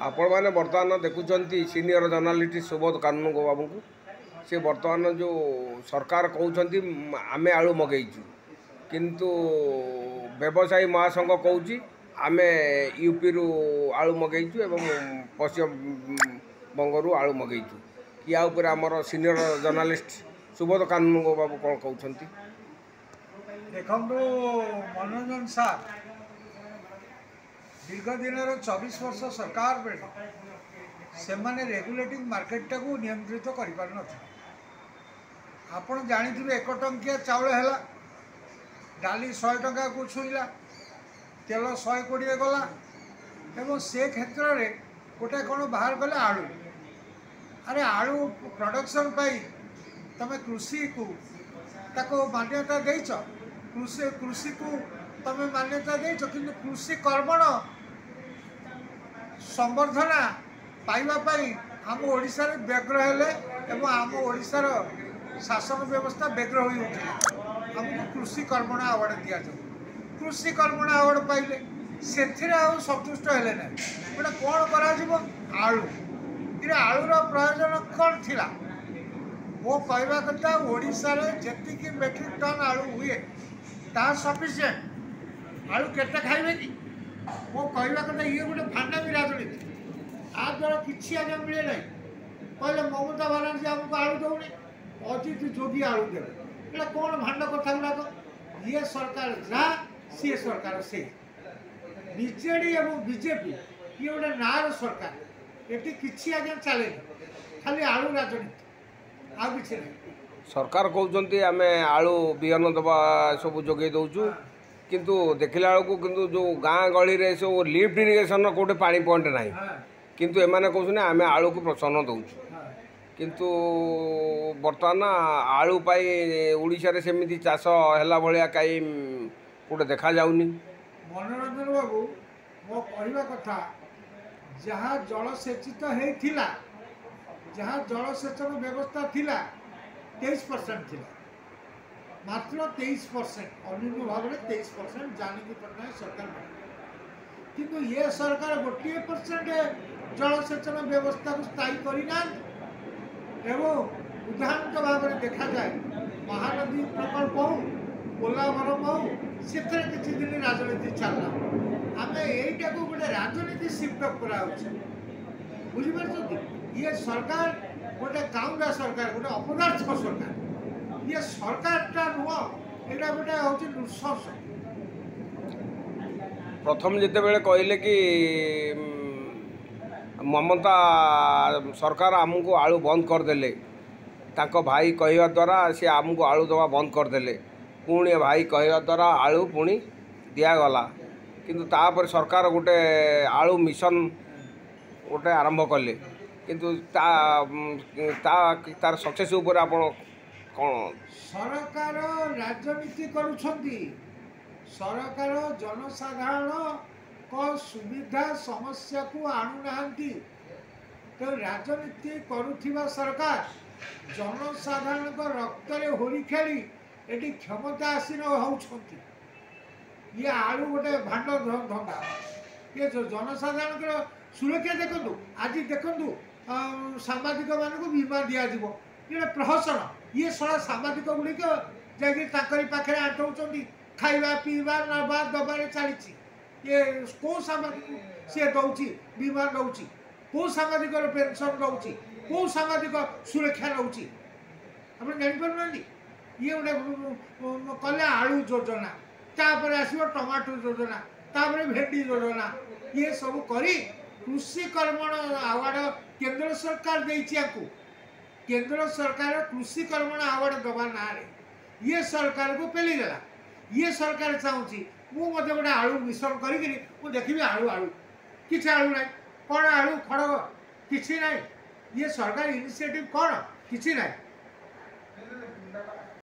आपण मैंने बर्तमान देखुं सीनियर जर्नालीस्ट सुबोध कानून बाबू को सी बर्तमान जो सरकार कहते आमे आलू मगेचु किंतु व्यवसायी महासंघ कहूँ आम यूपी रु आलू मगेचु एवं पश्चिम बंगरू आलू मगेचु या उपर आमर सीनियर जर्नालीस्ट सुबोध कानून बाबू कौन कहते देखो मनोरंजन सार दीर्घ दिन 24 वर्ष सरकार बेले से रेगुलेटिंग मार्केट को नियंत्रित कर आपण जानी 1 टंकिया चाउल है डाली 100 टंका को छुईला तेल 120 गला एवं से क्षेत्र में गोटे कौन बाहर गले आलू अरे आलू प्रोडक्शन पाई तमें कृषि को ताको मान्यता देच कृषि को तमें मान्यता देच कि कृषि कर्मण संवर्धना पाइबापी आम ओडिशा रे व्यग्र हेले एवं आम ओडिशार शासन व्यवस्था व्यग्र हो उठिला आमको कृषि कर्मण अवार्ड दि जाऊ कृषि कर्मण अवार्ड पाइले से सन्तुष्ट हेले ना गोटे कौन कर आलू ये आलूर प्रयोजन कौन थिला मो कहवा कथा ओडिशा रे जेतिकी मेट्रिक टन आलू हुए ता सफिशिएंट आलू केटे खाइबे कि मो कहवा कथा ये गोटे भांडामी राजनीति आ द्वारा किसी आज मिले ना कहले ममता बानार्जी आमको आलू दौनी अतिथि जोगी आलू देवे ये कौन भांड कथा गुड़ाक ये सरकार जा सी सरकार से बीजेडी एवं बीजेपी ये गोटे नार सरकार ये किसी आज चले खाली आलू राजनीति आ कि सरकार कहते आम आलू बिहन दबा सब जोगे दौचु किंतु देखला बेलू किंतु जो गाँ गली रे सब लिफ्ट इरिगेशन कोटे पानी पॉइंट ना किंतु एमाने कहते आम आलू को प्रोत्साहन दौचु किंतु बर्तमान आलू पाई ओडिशा रे सेमिति चाष हैला भलिया काई कोटे देखा जाउनी मनोरंजन बाबू मो कहवा कथा जहाँ जलसेचित होइथिला जहाँ जलसेचन व्यवस्था थिला 23% थिला मात्र 23% अन्य भाव में 23% जानकी पटनायक सरकार किंतु ये सरकार 1% जलसेचन व्यवस्था को स्थायी करना एवं उदाहरण भाव में देखा जाए महानदी प्रकल्प हो पोलाभरम हो से किसी दिन राजनीति चलना आम यहीटा को गोटे राजनीति शिफ्ट करा बुझीपार ये सरकार गोटे काउंडा सरकार गोटे अपदार्थ सरकार ये सरकारटा नुह यहाँ गोटे हूँ नृशंस प्रथम जिते कहले कि ममता सरकार आमको आलू बंद करदेले तांको भाई कहवा द्वारा सी आमको आलू दवा बंद करदेले पुणी भाई कहवा द्वारा आलू पुणी दिगला किंतु तापर सरकार गोटे आलू मिशन गोटे आरंभ कले किंतु तार सक्सेस उपर आपण कौन सरकार राजनीति करुछंती सरकार जनसाधारण को सुविधा समस्या को आणु नाहंती तो राजनीति करुथिबा सरकार जनसाधारण को रक्त रे होरी खेली एटी क्षमता आसीन होउछंती ये आलू गोटे भांड धंदा ये जो जनसाधारण को सुरक्षा देखु आज देखु सांबादिक मान बीमा दिज्व ये प्रहसन ये सारा सांबादिक गुड़िक जाकरी पाखे आंटौं खाଇବା पीवा नवा दबारे चली ये कौ सांबादिक सी दौची बीमा दौची कौ सांबादिक पेंशन दौची कौ सांबादिक सुरक्षा दौची आप जापर ये गोटे कले आलू योजना तापर आसो टमाटो योजना तापर भेंडी योजना ये सब करी कृषि कर्मण अवार्ड केंद्र सरकार देको केंद्र सरकार कृषि कर्मण अवार्ड दबा ना ये सरकार को पेलीदेला ये सरकार चाहूँगी मुझे गोटे आलू मिशन करी देखी आलू आलू किसी आलू ना कौन आलू खड़ग किसी ना ये सरकार इनिशिएटिव कौन किसी ना